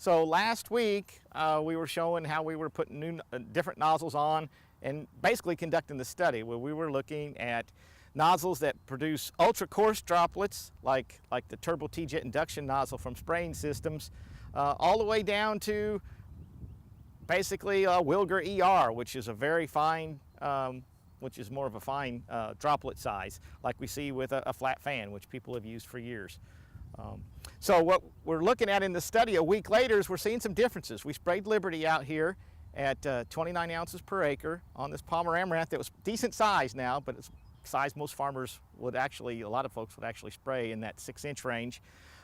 So last week we were showing how we were putting new different nozzles on and basically conducting the study where we were looking at nozzles that produce ultra coarse droplets like the Tee Jet Induction nozzle from spraying systems, all the way down to basically Wilger ER, which is a very fine, which is more of a fine droplet size, like we see with a flat fan, which people have used for years. So what we're looking at in the study a week later is we're seeing some differences. We sprayed Liberty out here at 29 ounces per acre on this Palmer Amaranth that was decent size now, but it's size most farmers would actually, a lot of folks would actually spray in that 6-inch range.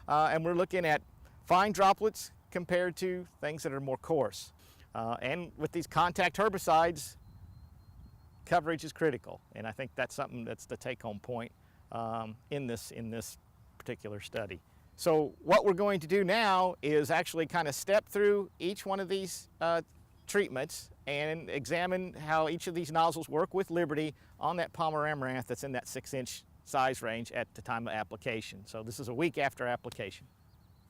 And we're looking at fine droplets compared to things that are more coarse. And with these contact herbicides, coverage is critical. And I think that's something that's the take-home point in this particular study. So what we're going to do now is actually kind of step through each one of these treatments and examine how each of these nozzles work with Liberty on that Palmer Amaranth that's in that 6-inch size range at the time of application. So this is a week after application.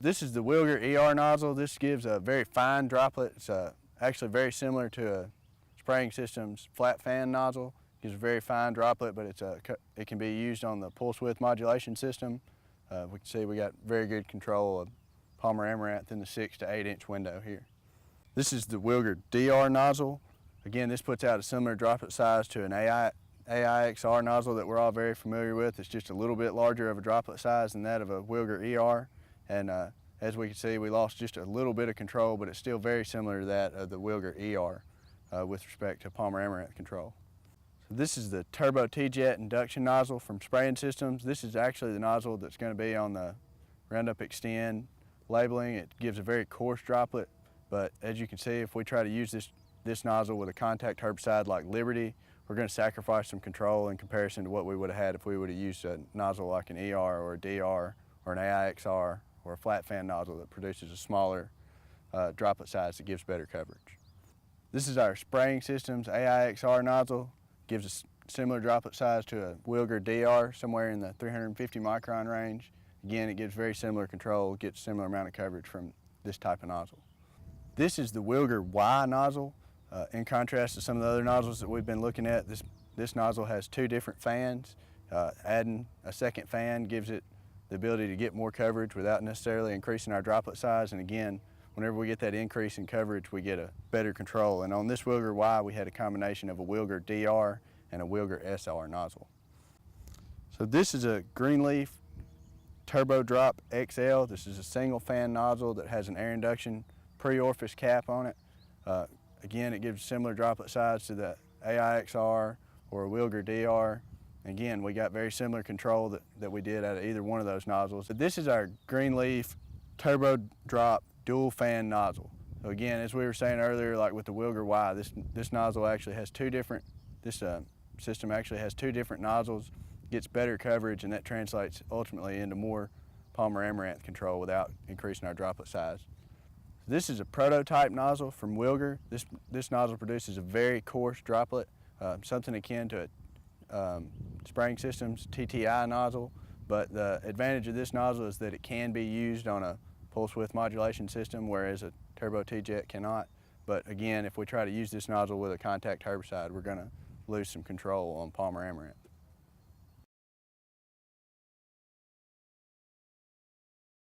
This is the Wilger ER nozzle. This gives a very fine droplet. It's actually very similar to a spraying system's flat fan nozzle. It gives a very fine droplet, but it can be used on the pulse width modulation system. We can see we got very good control of Palmer Amaranth in the 6 to 8-inch window here. This is the Wilger DR nozzle. Again, this puts out a similar droplet size to an AIXR nozzle that we're all very familiar with. It's just a little bit larger of a droplet size than that of a Wilger ER. And as we can see, we lost just a little bit of control, but it's still very similar to that of the Wilger ER with respect to Palmer Amaranth control. This is the Tee Jet Induction nozzle from spraying systems. This is actually the nozzle that's going to be on the Roundup Extend labeling. It gives a very coarse droplet, but as you can see, if we try to use this nozzle with a contact herbicide like Liberty, we're going to sacrifice some control in comparison to what we would have had if we would have used a nozzle like an ER or a DR or an AIXR or a flat fan nozzle that produces a smaller droplet size that gives better coverage. This is our spraying systems AIXR nozzle. Gives a similar droplet size to a Wilger DR, somewhere in the 350 micron range. Again, it gives very similar control, gets a similar amount of coverage from this type of nozzle. This is the Wilger Y nozzle. In contrast to some of the other nozzles that we've been looking at, this nozzle has 2 different fans. Adding a second fan gives it the ability to get more coverage without necessarily increasing our droplet size. And again, whenever we get that increase in coverage, we get a better control. And on this Wilger Y, we had a combination of a Wilger DR and a Wilger SR nozzle. So this is a Greenleaf TurboDrop XL. This is a single fan nozzle that has an air induction pre-orifice cap on it. Again, it gives a similar droplet size to the AIXR or a Wilger DR. Again, we got very similar control that we did out of either one of those nozzles. So this is our Greenleaf TurboDrop dual fan nozzle. So again, as we were saying earlier, like with the Wilger Y, this nozzle actually has this system actually has 2 different nozzles, gets better coverage, and that translates ultimately into more Palmer Amaranth control without increasing our droplet size. This is a prototype nozzle from Wilger. This nozzle produces a very coarse droplet, something akin to a spraying system's TTI nozzle, but the advantage of this nozzle is that it can be used on a pulse width modulation system, whereas a Tee Jet cannot. But again, if we try to use this nozzle with a contact herbicide, we're going to lose some control on Palmer Amaranth.